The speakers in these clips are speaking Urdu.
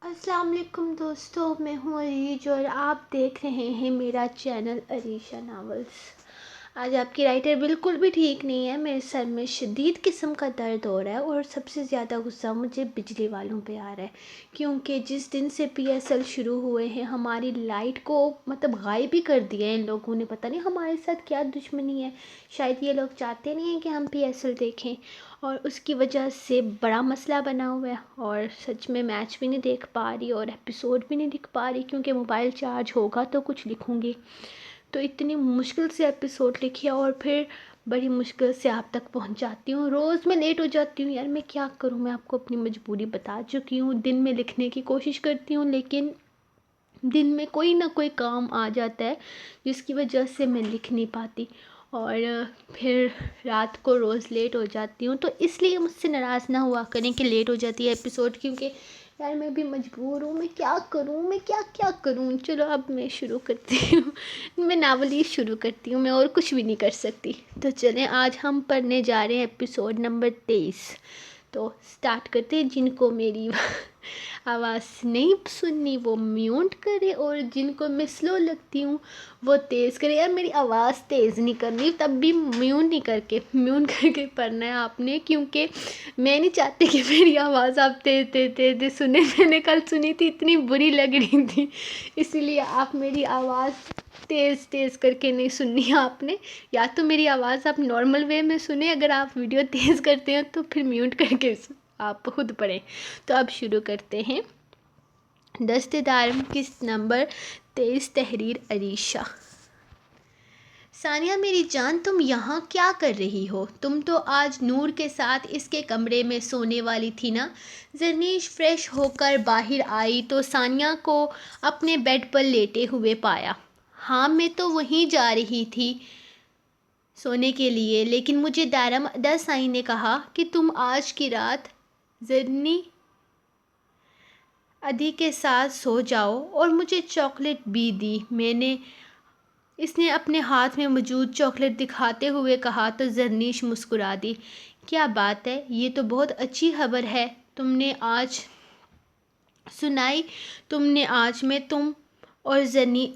السلام علیکم دوستو، میں ہوں عریج اور آپ دیکھ رہے ہیں میرا چینل عریشہ ناولز۔ آج آپ کی رائٹر بالکل بھی ٹھیک نہیں ہے، میرے سر میں شدید قسم کا درد ہو رہا ہے اور سب سے زیادہ غصہ مجھے بجلی والوں پہ آ رہا ہے، کیونکہ جس دن سے PSL شروع ہوئے ہیں ہماری لائٹ کو غائب ہی کر دیا ہے ان لوگوں نے۔ پتہ نہیں ہمارے ساتھ کیا دشمنی ہے، شاید یہ لوگ چاہتے نہیں ہیں کہ ہم PSL دیکھیں اور اس کی وجہ سے بڑا مسئلہ بنا ہوا ہے۔ اور سچ میں میچ بھی نہیں دیکھ پا رہی اور ایپیسوڈ بھی نہیں دیکھ پا رہی، کیونکہ موبائل چارج ہوگا تو کچھ لکھوں گی، تو اتنی مشکل سے ایپیسوڈ لکھی اور پھر بڑی مشکل سے آپ تک پہنچاتی ہوں۔ روز میں لیٹ ہو جاتی ہوں یار، میں کیا کروں؟ میں آپ کو اپنی مجبوری بتا چکی ہوں۔ دن میں لکھنے کی کوشش کرتی ہوں لیکن دن میں کوئی نہ کوئی کام آ جاتا ہے جس کی وجہ سے میں لکھ نہیں پاتی، اور پھر رات کو روز لیٹ ہو جاتی ہوں۔ تو اس لیے مجھ سے ناراض نہ ہوا کریں کہ لیٹ ہو جاتی ہے ایپیسوڈ، کیونکہ یار میں بھی مجبور ہوں، میں کیا کروں، میں کیا کروں۔ چلو اب میں شروع کرتی ہوں، میں ناول ہی شروع کرتی ہوں، میں اور کچھ بھی نہیں کر سکتی۔ تو چلیں آج ہم پڑھنے جا رہے ہیں ایپیسوڈ نمبر 23۔ تو سٹارٹ کرتے ہیں۔ جن کو میری آواز نہیں سننی وہ میوٹ کرے، اور جن کو میں سلو لگتی ہوں وہ تیز کرے۔ یار میری آواز تیز نہیں کرنی، تب بھی میوٹ کر کے پڑھنا ہے آپ نے، کیونکہ میں نہیں چاہتی کہ میری آواز آپ تیز سنیں۔ میں نے کل سنی تھی، اتنی بری لگ رہی تھی، اسی لیے آپ میری آواز تیز کر کے نہیں سننی ہے آپ نے، یا تو میری آواز آپ نارمل وے میں سنیں، اگر آپ ویڈیو تیز کرتے ہیں تو پھر میوٹ کر کے آپ خود پڑھیں۔ تو اب شروع کرتے ہیں۔ دستِ دارم قسط نمبر 23، تحریر عریشہ۔ ثانیہ میری جان، تم یہاں کیا کر رہی ہو؟ تم تو آج نور کے ساتھ اس کے کمرے میں سونے والی تھی نا؟ زرنیش فریش ہو کر باہر آئی تو ثانیہ کو اپنے بیڈ پر لیٹے ہوئے پایا۔ ہاں میں تو وہیں جا رہی تھی سونے کے لیے، لیکن مجھے دارم داسائی نے کہا کہ تم آج کی رات زرنی ادی کے ساتھ سو جاؤ، اور مجھے چاکلیٹ بھی دی۔ اس نے اپنے ہاتھ میں موجود چاکلیٹ دکھاتے ہوئے کہا تو زرنیش مسکرا دی۔ کیا بات ہے، یہ تو بہت اچھی خبر ہے۔ تم نے آج سنائی؟ میں تم اور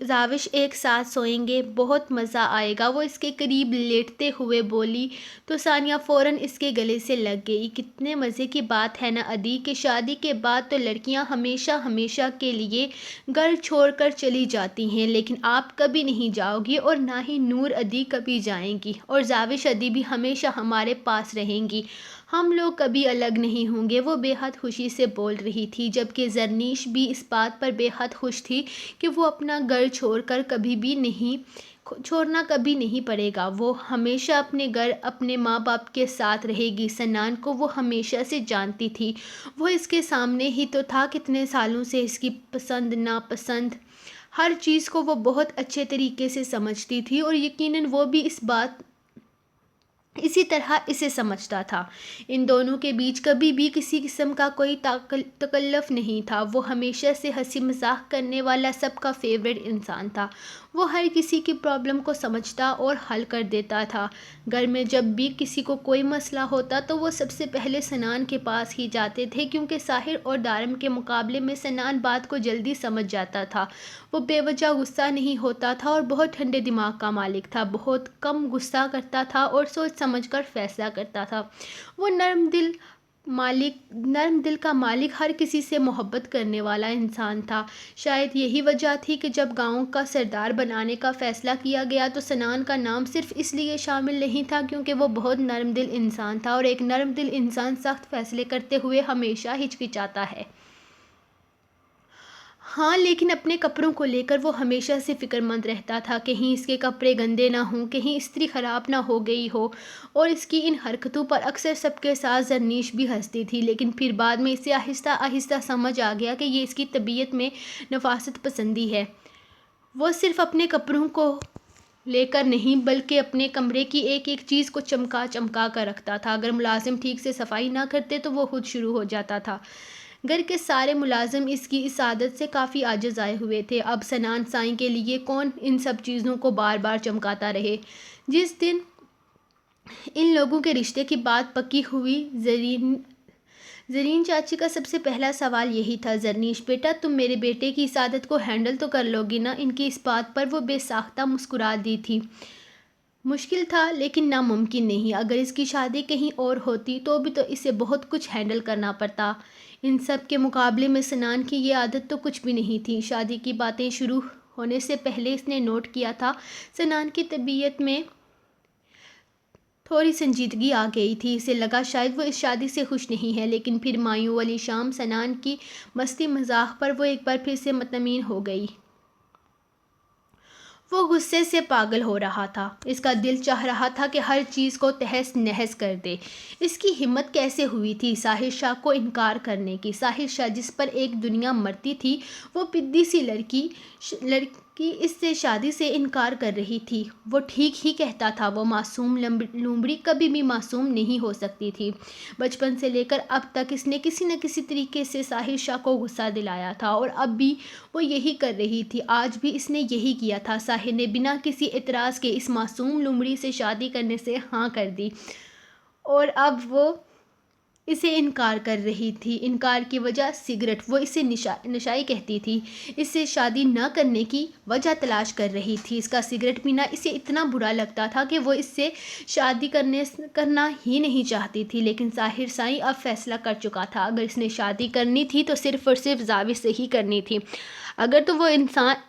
زاوش ایک ساتھ سوئیں گے، بہت مزہ آئے گا، وہ اس کے قریب لیٹتے ہوئے بولی تو ثانیہ فوراً اس کے گلے سے لگ گئی۔ کتنے مزے کی بات ہے نا ادی، کہ شادی کے بعد تو لڑکیاں ہمیشہ کے لیے گھر چھوڑ کر چلی جاتی ہیں، لیکن آپ کبھی نہیں جاؤ گی، اور نہ ہی نور ادی کبھی جائیں گی، اور زاوش ادی بھی ہمیشہ ہمارے پاس رہیں گی، ہم لوگ کبھی الگ نہیں ہوں گے۔ وہ بے حد خوشی سے بول رہی تھی، جبکہ زرنیش بھی اس بات پر بے حد خوش تھی کہ وہ اپنا گھر چھوڑنا کبھی نہیں پڑے گا۔ وہ ہمیشہ اپنے گھر، اپنے ماں باپ کے ساتھ رہے گی۔ سنان کو وہ ہمیشہ سے جانتی تھی، وہ اس کے سامنے ہی تو تھا، کتنے سالوں سے اس کی پسند ناپسند ہر چیز کو وہ بہت اچھے طریقے سے سمجھتی تھی، اور یقیناً وہ بھی اسی طرح اسے سمجھتا تھا۔ ان دونوں کے بیچ کبھی بھی کسی قسم کا کوئی تکلف نہیں تھا۔ وہ ہمیشہ سے ہنسی مذاق کرنے والا سب کا فیورٹ انسان تھا۔ وہ ہر کسی کی پرابلم کو سمجھتا اور حل کر دیتا تھا۔ گھر میں جب بھی کسی کو کوئی مسئلہ ہوتا تو وہ سب سے پہلے سنان کے پاس ہی جاتے تھے، کیونکہ ساحر اور دارم کے مقابلے میں سنان بات کو جلدی سمجھ جاتا تھا۔ وہ بے وجہ غصہ نہیں ہوتا تھا اور بہت ٹھنڈے دماغ کا مالک تھا، بہت کم غصہ کرتا تھا اور سوچ سمجھ کر فیصلہ کرتا تھا۔ وہ نرم دل کا مالک، ہر کسی سے محبت کرنے والا انسان تھا۔ شاید یہی وجہ تھی کہ جب گاؤں کا سردار بنانے کا فیصلہ کیا گیا تو سنان کا نام صرف اس لیے شامل نہیں تھا کیونکہ وہ بہت نرم دل انسان تھا، اور ایک نرم دل انسان سخت فیصلے کرتے ہوئے ہمیشہ ہچکچاتا ہے۔ ہاں لیکن اپنے کپڑوں کو لے کر وہ ہمیشہ سے فکر مند رہتا تھا، کہیں اس کے کپڑے گندے نہ ہوں، کہیں استری خراب نہ ہو گئی ہو، اور اس کی ان حرکتوں پر اکثر سب کے ساتھ زرنیش بھی ہنستی تھی، لیکن پھر بعد میں اسے آہستہ آہستہ سمجھ آ گیا کہ یہ اس کی طبیعت میں نفاست پسندی ہے۔ وہ صرف اپنے کپڑوں کو لے کر نہیں بلکہ اپنے کمرے کی ایک ایک چیز کو چمکا کر رکھتا تھا۔ اگر ملازم ٹھیک سے صفائی نہ کرتے تو وہ خود شروع ہو جاتا تھا۔ گھر کے سارے ملازم اس کی اس عادت سے کافی عاجز آئے ہوئے تھے۔ اب سنان سائیں کے لیے کون ان سب چیزوں کو بار بار چمکاتا رہے؟ جس دن ان لوگوں کے رشتے کی بات پکی ہوئی، زرین چاچی کا سب سے پہلا سوال یہی تھا، زرنیش بیٹا تم میرے بیٹے کی سعادت کو ہینڈل تو کر لو گی نا؟ ان کی اس بات پر وہ بے ساختہ مسکرا دی تھی۔ مشکل تھا لیکن ناممکن نہیں۔ اگر اس کی شادی کہیں اور ہوتی تو بھی تو اسے بہت کچھ ہینڈل کرنا پڑتا۔ ان سب کے مقابلے میں سنان کی یہ عادت تو کچھ بھی نہیں تھی۔ شادی کی باتیں شروع ہونے سے پہلے اس نے نوٹ کیا تھا سنان کی طبیعت میں تھوڑی سنجیدگی آ گئی تھی۔ اسے لگا شاید وہ اس شادی سے خوش نہیں ہے، لیکن پھر مایوں والی شام سنان کی مستی مزاح پر وہ ایک بار پھر سے مطمئن ہو گئی۔ وہ غصے سے پاگل ہو رہا تھا۔ اس کا دل چاہ رہا تھا کہ ہر چیز کو تہس نہس کر دے۔ اس کی ہمت کیسے ہوئی تھی ساحر شاہ کو انکار کرنے کی؟ ساحر شاہ جس پر ایک دنیا مرتی تھی، وہ پدی سی لڑکی اس سے شادی سے انکار کر رہی تھی۔ وہ ٹھیک ہی کہتا تھا، وہ معصوم لومڑی کبھی بھی معصوم نہیں ہو سکتی تھی۔ بچپن سے لے کر اب تک اس نے کسی نہ کسی طریقے سے ساحر شاہ کو غصہ دلایا تھا، اور اب بھی وہ یہی کر رہی تھی۔ آج بھی اس نے یہی کیا تھا۔ ساحر نے بنا کسی اعتراض کے اس معصوم لومڑی سے شادی کرنے سے ہاں کر دی، اور اب وہ اسے انکار کر رہی تھی۔ انکار کی وجہ سگریٹ، وہ اسے نشائی کہتی تھی۔ اس سے شادی نہ کرنے کی وجہ تلاش کر رہی تھی۔ اس کا سگریٹ پینا اسے اتنا برا لگتا تھا کہ وہ اس سے شادی کرنا ہی نہیں چاہتی تھی۔ لیکن ساحر سائیں اب فیصلہ کر چکا تھا، اگر اس نے شادی کرنی تھی تو صرف اور صرف زاوج سے ہی کرنی تھی۔ اگر تو وہ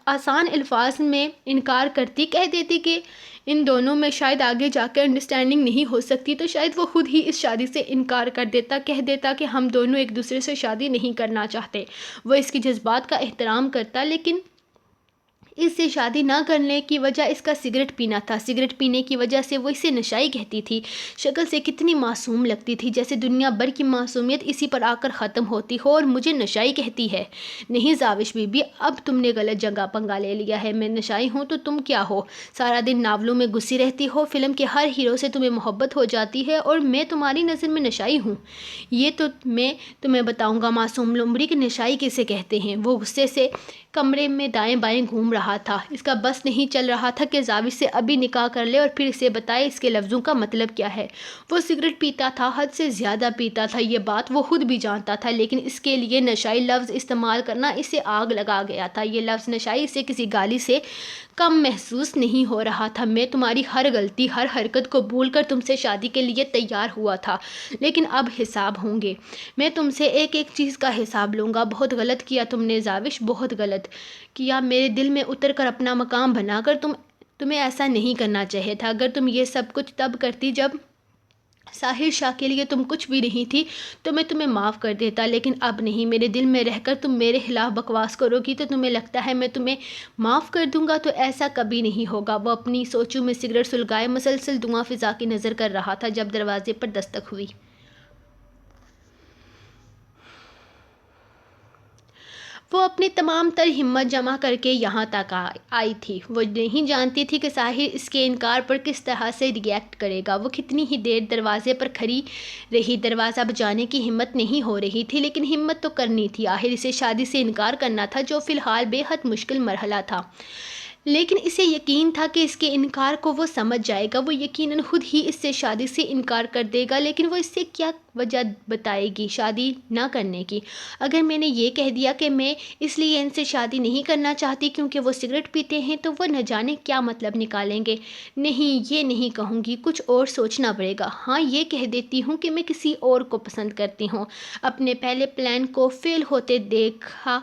آسان الفاظ میں انکار کرتی، کہہ دیتی کہ ان دونوں میں شاید آگے جا کر انڈرسٹینڈنگ نہیں ہو سکتی، تو شاید وہ خود ہی اس شادی سے انکار کر دیتا، کہہ دیتا کہ ہم دونوں ایک دوسرے سے شادی نہیں کرنا چاہتے۔ وہ اس کے جذبات کا احترام کرتا، لیکن اس سے شادی نہ کرنے کی وجہ اس کا سگریٹ پینا تھا۔ سگریٹ پینے کی وجہ سے وہ اسے نشائی کہتی تھی۔ شکل سے کتنی معصوم لگتی تھی، جیسے دنیا بھر کی معصومیت اسی پر آ کر ختم ہوتی ہو، اور مجھے نشائی کہتی ہے۔ نہیں زاوج بی بی، اب تم نے غلط جگہ پنگا لے لیا ہے۔ میں نشائی ہوں تو تم کیا ہو؟ سارا دن ناولوں میں گھسی رہتی ہو، فلم کے ہر ہیرو سے تمہیں محبت ہو جاتی ہے، اور میں تمہاری نظر میں نشائی ہوں؟ یہ تو میں تمہیں بتاؤں گا معصوم لومڑی کی نشائی کسے کہتے ہیں۔ وہ غصے سے کمرے میں دائیں بائیں گھوم رہا تھا۔ اس کا بس نہیں چل رہا تھا کہ زاوج سے ابھی نکاح کر لے اور پھر اسے بتائے اس کے لفظوں کا مطلب کیا ہے۔ وہ سگریٹ پیتا تھا، حد سے زیادہ پیتا تھا، یہ بات وہ خود بھی جانتا تھا، لیکن اس کے لیے نشائی لفظ استعمال کرنا اسے آگ لگا گیا تھا۔ یہ لفظ نشائی سے کسی گالی سے کم محسوس نہیں ہو رہا تھا۔ میں تمہاری ہر غلطی، ہر حرکت کو بھول کر تم سے شادی کے لیے تیار ہوا تھا، لیکن اب حساب ہوں گے۔ میں تم سے ایک ایک چیز کا حساب لوں گا۔ بہت غلط کیا تم نے زاوج، بہت غلط کیا۔ میرے دل میں اتر کر اپنا مقام بنا کر تمہیں ایسا نہیں کرنا چاہیے تھا۔ اگر تم یہ سب کچھ تب کرتی جب ساحر شاہ کے لیے تم کچھ بھی نہیں تھی، تو میں تمہیں معاف کر دیتا، لیکن اب نہیں۔ میرے دل میں رہ کر تم میرے خلاف بکواس کرو گی تو تمہیں لگتا ہے میں تمہیں معاف کر دوں گا، تو ایسا کبھی نہیں ہوگا۔ وہ اپنی سوچوں میں سگریٹ سلگائے مسلسل دھواں فضا کی نظر کر رہا تھا، جب دروازے پر دستک ہوئی۔ وہ اپنی تمام تر ہمت جمع کر کے یہاں تک آئی تھی۔ وہ نہیں جانتی تھی کہ ساحر اس کے انکار پر کس طرح سے ری ایکٹ کرے گا۔ وہ کتنی ہی دیر دروازے پر کھڑی رہی، دروازہ بجانے کی ہمت نہیں ہو رہی تھی، لیکن ہمت تو کرنی تھی۔ آخر اسے شادی سے انکار کرنا تھا، جو فی الحال بے حد مشکل مرحلہ تھا، لیکن اسے یقین تھا کہ اس کے انکار کو وہ سمجھ جائے گا۔ وہ یقیناً خود ہی اس سے شادی سے انکار کر دے گا، لیکن وہ اس سے کیا وجہ بتائے گی شادی نہ کرنے کی؟ اگر میں نے یہ کہہ دیا کہ میں اس لیے ان سے شادی نہیں کرنا چاہتی کیونکہ وہ سگریٹ پیتے ہیں، تو وہ نہ جانے کیا مطلب نکالیں گے۔ نہیں، یہ نہیں کہوں گی، کچھ اور سوچنا پڑے گا۔ ہاں، یہ کہہ دیتی ہوں کہ میں کسی اور کو پسند کرتی ہوں۔ اپنے پہلے پلان کو فیل ہوتے دیکھا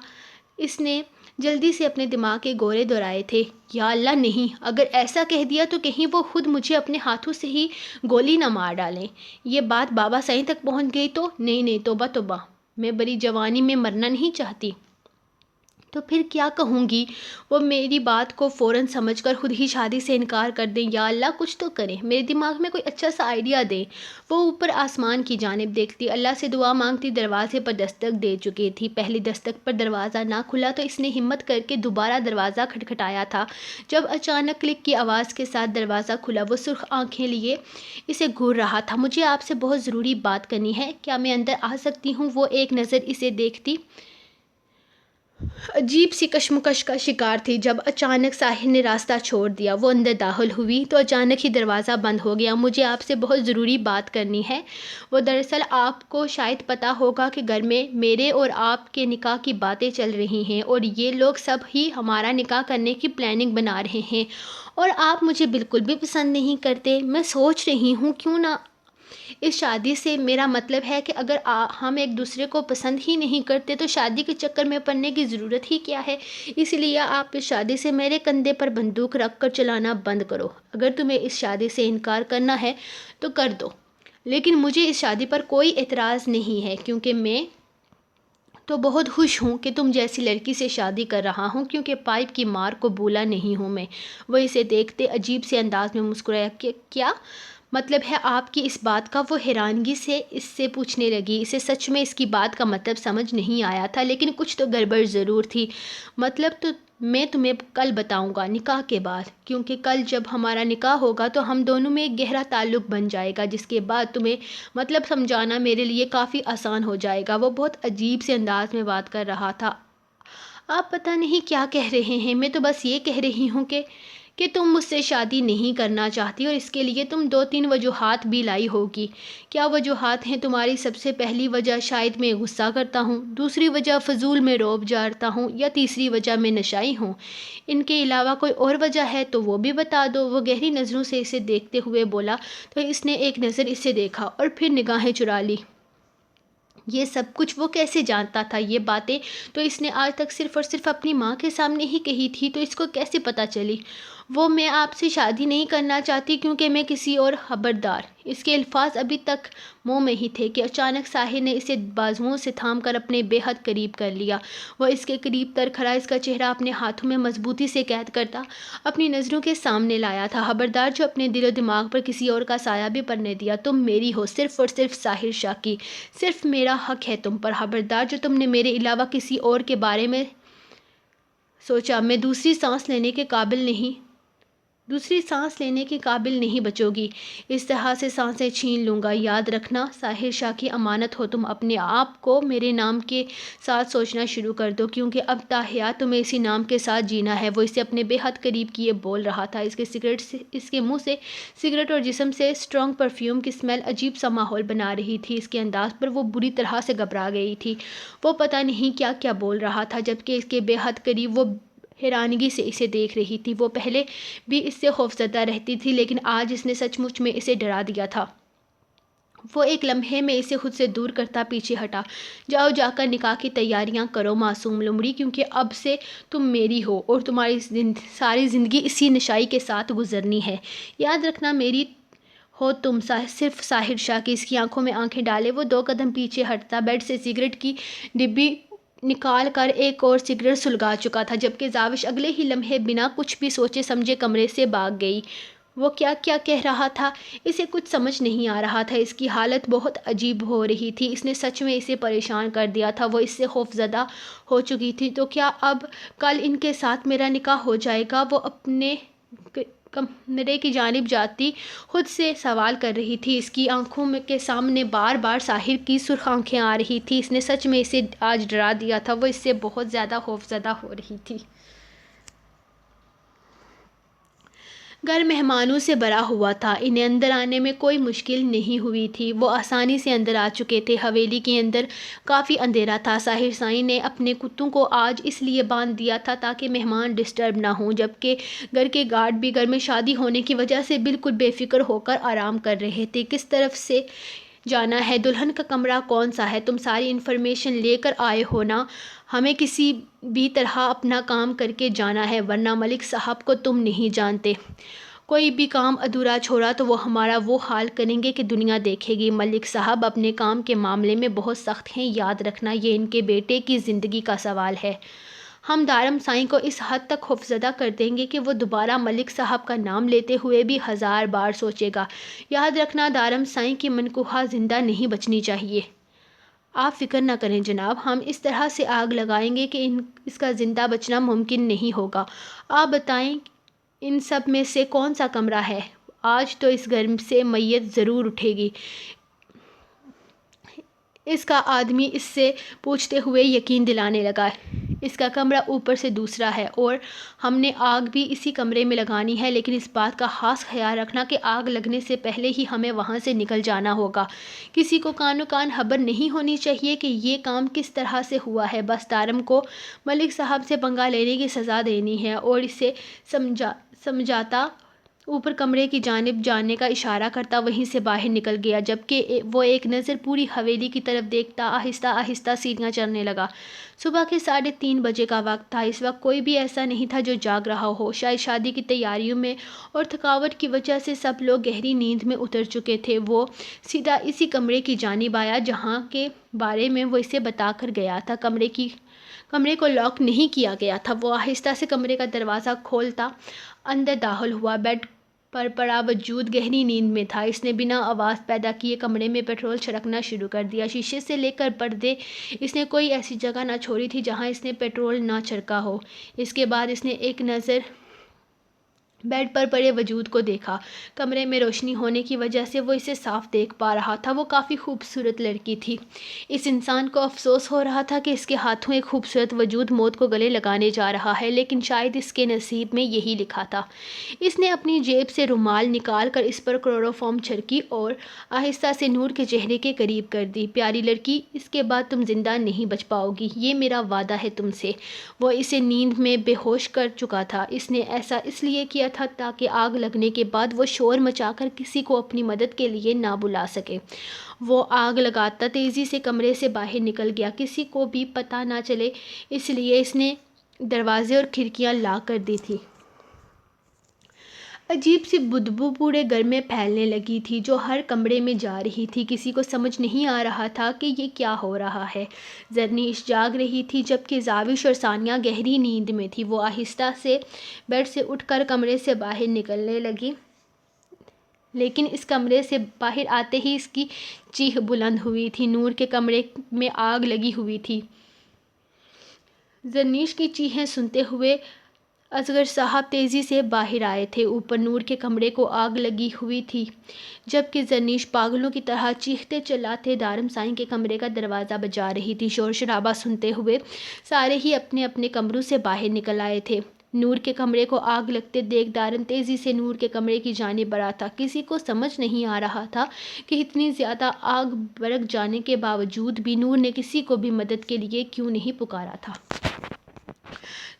اس نے جلدی سے اپنے دماغ کے گورے دہرائے تھے۔ یا اللہ نہیں، اگر ایسا کہہ دیا تو کہیں وہ خود مجھے اپنے ہاتھوں سے ہی گولی نہ مار ڈالیں۔ یہ بات بابا سائیں تک پہنچ گئی تو؟ نہیں، توبہ توبہ، میں بڑی جوانی میں مرنا نہیں چاہتی۔ تو پھر کیا کہوں گی؟ وہ میری بات کو فوراً سمجھ کر خود ہی شادی سے انکار کر دیں۔ یا اللہ، کچھ تو کریں، میرے دماغ میں کوئی اچھا سا آئیڈیا دیں۔ وہ اوپر آسمان کی جانب دیکھتی، اللہ سے دعا مانگتی۔ دروازے پر دستک دے چکی تھی۔ پہلی دستک پر دروازہ نہ کھلا تو اس نے ہمت کر کے دوبارہ دروازہ کھٹکھٹایا تھا، جب اچانک کلک کی آواز کے ساتھ دروازہ کھلا۔ وہ سرخ آنکھیں لیے اسے گھور رہا تھا۔ مجھے آپ سے بہت ضروری بات کرنی ہے، کیا میں اندر آ سکتی ہوں؟ وہ ایک نظر اسے دیکھتی عجیب سی کشمکش کا شکار تھی جب اچانک ساحر نے راستہ چھوڑ دیا۔ وہ اندر داخل ہوئی تو اچانک ہی دروازہ بند ہو گیا۔ مجھے آپ سے بہت ضروری بات کرنی ہے۔ وہ دراصل آپ کو شاید پتہ ہوگا کہ گھر میں میرے اور آپ کے نکاح کی باتیں چل رہی ہیں اور یہ لوگ سب ہی ہمارا نکاح کرنے کی پلاننگ بنا رہے ہیں، اور آپ مجھے بالکل بھی پسند نہیں کرتے۔ میں سوچ رہی ہوں کیوں نہ اس شادی سے، میرا مطلب ہے کہ اگر ہم ایک دوسرے کو پسند ہی نہیں کرتے تو شادی کے چکر میں پڑنے کی ضرورت ہی کیا ہے؟ اس لیے آپ اس شادی سے میرے کندھے پر بندوق رکھ کر چلانا بند کرو۔ اگر تمہیں اس شادی سے انکار کرنا ہے تو کر دو، لیکن مجھے اس شادی پر کوئی اعتراض نہیں ہے، کیونکہ میں تو بہت خوش ہوں کہ تم جیسی لڑکی سے شادی کر رہا ہوں، کیونکہ پائپ کی مار کو بھولا نہیں ہوں میں۔ وہ اسے دیکھتے عجیب سے انداز میں مسکرایا کہ کیا مطلب ہے آپ کی اس بات کا؟ وہ حیرانگی سے اس سے پوچھنے لگی۔ اسے سچ میں اس کی بات کا مطلب سمجھ نہیں آیا تھا، لیکن کچھ تو گڑبڑ ضرور تھی۔ مطلب تو میں تمہیں کل بتاؤں گا، نکاح کے بعد، کیونکہ کل جب ہمارا نکاح ہوگا تو ہم دونوں میں ایک گہرا تعلق بن جائے گا، جس کے بعد تمہیں مطلب سمجھانا میرے لیے کافی آسان ہو جائے گا۔ وہ بہت عجیب سے انداز میں بات کر رہا تھا۔ آپ پتہ نہیں کیا کہہ رہے ہیں، میں تو بس یہ کہہ رہی ہوں کہ تم مجھ سے شادی نہیں کرنا چاہتی، اور اس کے لیے تم 2-3 وجوہات بھی لائی ہوگی۔ کیا وجوہات ہیں تمہاری؟ سب سے پہلی وجہ شاید میں غصہ کرتا ہوں، دوسری وجہ فضول میں رعب جھاڑتا ہوں، یا تیسری وجہ میں نشائی ہوں۔ ان کے علاوہ کوئی اور وجہ ہے تو وہ بھی بتا دو۔ وہ گہری نظروں سے اسے دیکھتے ہوئے بولا تو اس نے ایک نظر اسے دیکھا اور پھر نگاہیں چرا لی۔ یہ سب کچھ وہ کیسے جانتا تھا؟ یہ باتیں تو اس نے آج تک صرف اور صرف اپنی ماں کے سامنے ہی کہی تھی، تو اس کو کیسے پتہ چلی؟ وہ میں آپ سے شادی نہیں کرنا چاہتی کیونکہ میں کسی اور خبردار۔ اس کے الفاظ ابھی تک منہ میں ہی تھے کہ اچانک ساحر نے اسے بازوؤں سے تھام کر اپنے بے حد قریب کر لیا۔ وہ اس کے قریب تر کھڑا اس کا چہرہ اپنے ہاتھوں میں مضبوطی سے قید کرتا اپنی نظروں کے سامنے لایا تھا۔ خبردار جو اپنے دل و دماغ پر کسی اور کا سایہ بھی پڑنے دیا، تم میری ہو، صرف اور صرف ساحر شاہ کی۔ صرف میرا حق ہے تم پر۔ خبردار جو تم نے میرے علاوہ کسی اور کے بارے میں سوچا، میں دوسری سانس لینے کے قابل نہیں بچو گی۔ اس طرح سے سانسیں چھین لوں گا۔ یاد رکھنا، ساحر شاہ کی امانت ہو تم۔ اپنے آپ کو میرے نام کے ساتھ سوچنا شروع کر دو، کیونکہ اب تا حیات تمہیں اسی نام کے ساتھ جینا ہے۔ وہ اسے اپنے بے حد قریب کیے بول رہا تھا۔ اس کے منہ سے سگریٹ اور جسم سے اسٹرانگ پرفیوم کی سمیل عجیب سا ماحول بنا رہی تھی۔ اس کے انداز پر وہ بری طرح سے گھبرا گئی تھی۔ وہ پتہ نہیں کیا کیا بول رہا تھا، جبکہ اس کے بے حد قریب وہ حیرانگی سے اسے دیکھ رہی تھی۔ وہ پہلے بھی اس سے خوفزدہ رہتی تھی، لیکن آج اس نے سچ مچ میں اسے ڈرا دیا تھا۔ وہ ایک لمحے میں اسے خود سے دور کرتا پیچھے ہٹا۔ جاؤ، جا کر نکاح کی تیاریاں کرو معصوم لومڑی، کیونکہ اب سے تم میری ہو اور تمہاری ساری زندگی اسی نشائی کے ساتھ گزرنی ہے۔ یاد رکھنا، میری ہو تم، صرف ساحر شاہ کی۔ اس کی آنکھوں میں آنکھیں ڈالے وہ 2 قدم پیچھے ہٹتا بیڈ سے سگریٹ کی ڈبی نکال کر ایک اور سگریٹ سلگا چکا تھا، جبکہ زاوش اگلے ہی لمحے بنا کچھ بھی سوچے سمجھے کمرے سے بھاگ گئی۔ وہ کیا کیا کہہ رہا تھا؟ اسے کچھ سمجھ نہیں آ رہا تھا۔ اس کی حالت بہت عجیب ہو رہی تھی۔ اس نے سچ میں اسے پریشان کر دیا تھا۔ وہ اس سے خوفزدہ ہو چکی تھی۔ تو کیا اب کل ان کے ساتھ میرا نکاح ہو جائے گا؟ وہ اپنے کمرے کی جانب جاتی خود سے سوال کر رہی تھی۔ اس کی آنکھوں کے سامنے بار بار ساحر کی سرخ آنکھیں آ رہی تھیں۔ اس نے سچ میں اسے آج ڈرا دیا تھا۔ وہ اس سے بہت زیادہ خوفزدہ ہو رہی تھی۔ گھر مہمانوں سے بھرا ہوا تھا۔ انہیں اندر آنے میں کوئی مشکل نہیں ہوئی تھی۔ وہ آسانی سے اندر آ چکے تھے۔ حویلی کے اندر کافی اندھیرا تھا۔ ساحر سائیں نے اپنے کتوں کو آج اس لیے باندھ دیا تھا تاکہ مہمان ڈسٹرب نہ ہوں، جبکہ گھر کے گارڈ بھی گھر میں شادی ہونے کی وجہ سے بالکل بے فکر ہو کر آرام کر رہے تھے۔ کس طرف سے جانا ہے؟ دلہن کا کمرہ کون سا ہے؟ تم ساری انفارمیشن لے کر آئے ہو نا؟ ہمیں کسی بھی طرح اپنا کام کر کے جانا ہے، ورنہ ملک صاحب کو تم نہیں جانتے، کوئی بھی کام ادھورا چھوڑا تو وہ ہمارا وہ حال کریں گے کہ دنیا دیکھے گی۔ ملک صاحب اپنے کام کے معاملے میں بہت سخت ہیں، یاد رکھنا، یہ ان کے بیٹے کی زندگی کا سوال ہے۔ ہم دارم سائیں کو اس حد تک خوفزدہ کر دیں گے کہ وہ دوبارہ ملک صاحب کا نام لیتے ہوئے بھی 1000 بار سوچے گا۔ یاد رکھنا، دارم سائیں کی منکوحہ زندہ نہیں بچنی چاہیے۔ آپ فکر نہ کریں جناب، ہم اس طرح سے آگ لگائیں گے کہ اس کا زندہ بچنا ممکن نہیں ہوگا۔ آپ بتائیں، ان سب میں سے کون سا کمرہ ہے؟ آج تو اس گھر سے میت ضرور اٹھے گی، اس کا آدمی اس سے پوچھتے ہوئے یقین دلانے لگا۔ اس کا کمرہ اوپر سے دوسرا ہے اور ہم نے آگ بھی اسی کمرے میں لگانی ہے، لیکن اس بات کا خاص خیال رکھنا کہ آگ لگنے سے پہلے ہی ہمیں وہاں سے نکل جانا ہوگا۔ کسی کو کانو کان خبر نہیں ہونی چاہیے کہ یہ کام کس طرح سے ہوا ہے۔ بس دارم کو ملک صاحب سے پنگا لینے کی سزا دینی ہے۔ اور اسے سمجھاتا اوپر کمرے کی جانب جانے کا اشارہ کرتا وہیں سے باہر نکل گیا، جبکہ وہ ایک نظر پوری حویلی کی طرف دیکھتا آہستہ آہستہ سیڑھیاں چڑھنے لگا۔ صبح کے 3:30 بجے کا وقت تھا۔ اس وقت کوئی بھی ایسا نہیں تھا جو جاگ رہا ہو۔ شاید شادی کی تیاریوں میں اور تھکاوٹ کی وجہ سے سب لوگ گہری نیند میں اتر چکے تھے۔ وہ سیدھا اسی کمرے کی جانب آیا جہاں کے بارے میں وہ اسے بتا کر گیا تھا۔ کمرے کو لاک نہیں کیا گیا تھا۔ وہ آہستہ سے کمرے کا دروازہ کھولتا اندر داخل ہوا۔ بیڈ پر پڑا وجود گہری نیند میں تھا۔ اس نے بنا آواز پیدا کیے کمرے میں پیٹرول چھڑکنا شروع کر دیا۔ شیشے سے لے کر پردے، اس نے کوئی ایسی جگہ نہ چھوڑی تھی جہاں اس نے پیٹرول نہ چھڑکا ہو۔ اس کے بعد اس نے ایک نظر بیڈ پر پڑے وجود کو دیکھا۔ کمرے میں روشنی ہونے کی وجہ سے وہ اسے صاف دیکھ پا رہا تھا۔ وہ کافی خوبصورت لڑکی تھی۔ اس انسان کو افسوس ہو رہا تھا کہ اس کے ہاتھوں ایک خوبصورت وجود موت کو گلے لگانے جا رہا ہے، لیکن شاید اس کے نصیب میں یہی لکھا تھا۔ اس نے اپنی جیب سے رومال نکال کر اس پر کلوروفارم چھڑکی اور آہستہ سے نور کے چہرے کے قریب کر دی۔ پیاری لڑکی، اس کے بعد تم زندہ نہیں بچ پاؤ گی، یہ میرا وعدہ ہے تم سے۔ وہ اسے نیند میں بے ہوش کر چکا تھا۔ اس نے ایسا اس لیے کیا تھا تاکہ آگ لگنے کے بعد وہ شور مچا کر کسی کو اپنی مدد کے لیے نہ بلا سکے۔ وہ آگ لگاتا تیزی سے کمرے سے باہر نکل گیا، کسی کو بھی پتہ نہ چلے اس لیے اس نے دروازے اور کھڑکیاں لاک کر دی تھی۔ عجیب سی بدبو پورے گھر میں پھیلنے لگی تھی جو ہر کمرے میں جا رہی تھی۔ کسی کو سمجھ نہیں آ رہا تھا کہ یہ کیا ہو رہا ہے۔ زرنیش جاگ رہی تھی جبکہ زاوش اور ثانیہ گہری نیند میں تھی۔ وہ آہستہ سے بیڈ سے اٹھ کر کمرے سے باہر نکلنے لگی، لیکن اس کمرے سے باہر آتے ہی اس کی چیخ بلند ہوئی تھی۔ نور کے کمرے میں آگ لگی ہوئی تھی۔ زرنیش کی چیخیں سنتے ہوئے اصغر صاحب تیزی سے باہر آئے تھے۔ اوپر نور کے کمرے کو آگ لگی ہوئی تھی، جبکہ زرنیش پاگلوں کی طرح چیختے چلاتے دارم سائیں کے کمرے کا دروازہ بجا رہی تھی۔ شور شرابہ سنتے ہوئے سارے ہی اپنے اپنے کمروں سے باہر نکل آئے تھے۔ نور کے کمرے کو آگ لگتے دیکھ دارم تیزی سے نور کے کمرے کی جانب بڑھا تھا۔ کسی کو سمجھ نہیں آ رہا تھا کہ اتنی زیادہ آگ بھڑک جانے کے باوجود بھی نور نے کسی کو بھی مدد کے لیے کیوں نہیں پکارا تھا۔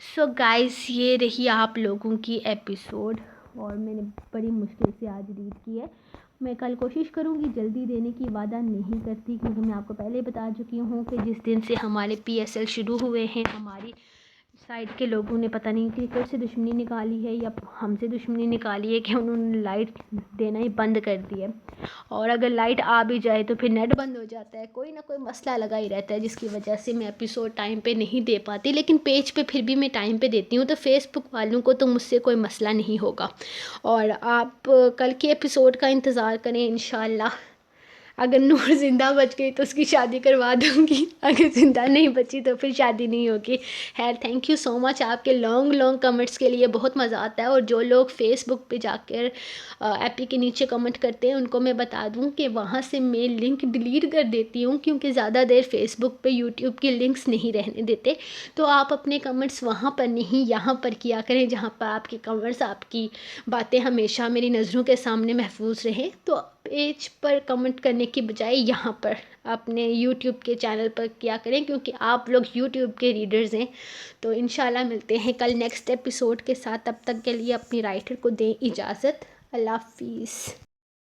سو گائز، یہ رہی آپ لوگوں کی ایپیسوڈ اور میں نے بڑی مشکل سے آج ریڈ کی ہے۔ میں کل کوشش کروں گی جلدی دینے کی، وعدہ نہیں کرتی کیونکہ میں آپ کو پہلے بتا چکی ہوں کہ جس دن سے ہمارے PSL شروع ہوئے ہیں ہماری سائڈ کے لوگوں نے پتہ نہیں کرکٹ سے دشمنی نکالی ہے یا ہم سے دشمنی نکالی ہے کہ انہوں نے لائٹ دینا ہی بند کر دی ہے، اور اگر لائٹ آ بھی جائے تو پھر نیٹ بند ہو جاتا ہے۔ کوئی نہ کوئی مسئلہ لگا ہی رہتا ہے جس کی وجہ سے میں ایپیسوڈ ٹائم پہ نہیں دے پاتی، لیکن پیج پہ پھر بھی میں ٹائم پہ دیتی ہوں، تو فیس بک والوں کو تو مجھ سے کوئی مسئلہ نہیں ہوگا۔ اور آپ کل کے ایپیسوڈ کا انتظار کریں انشاءاللہ۔ اگر نور زندہ بچ گئی تو اس کی شادی کروا دوں گی، اگر زندہ نہیں بچی تو پھر شادی نہیں ہوگی۔ خیر، تھینک یو سو مچ آپ کے لانگ کمنٹس کے لیے، بہت مزہ آتا ہے۔ اور جو لوگ فیس بک پہ جا کر ایپی کے نیچے کمنٹ کرتے ہیں ان کو میں بتا دوں کہ وہاں سے میں لنک ڈیلیٹ کر دیتی ہوں کیونکہ زیادہ دیر فیس بک پہ یوٹیوب کی لنکس نہیں رہنے دیتے، تو آپ اپنے کمنٹس وہاں پر نہیں یہاں پر کیا کریں جہاں پر آپ کے کمنٹس، آپ کی باتیں ہمیشہ میری نظروں کے سامنے محفوظ رہیں۔ تو پیج پر کمنٹ کرنے کی بجائے یہاں پر اپنے یوٹیوب کے چینل پر کیا کریں کیونکہ آپ لوگ یوٹیوب کے ریڈرز ہیں۔ تو انشاءاللہ ملتے ہیں کل نیکسٹ ایپیسوڈ کے ساتھ، تب تک کے لیے اپنی رائٹر کو دیں اجازت۔ اللہ حافظ۔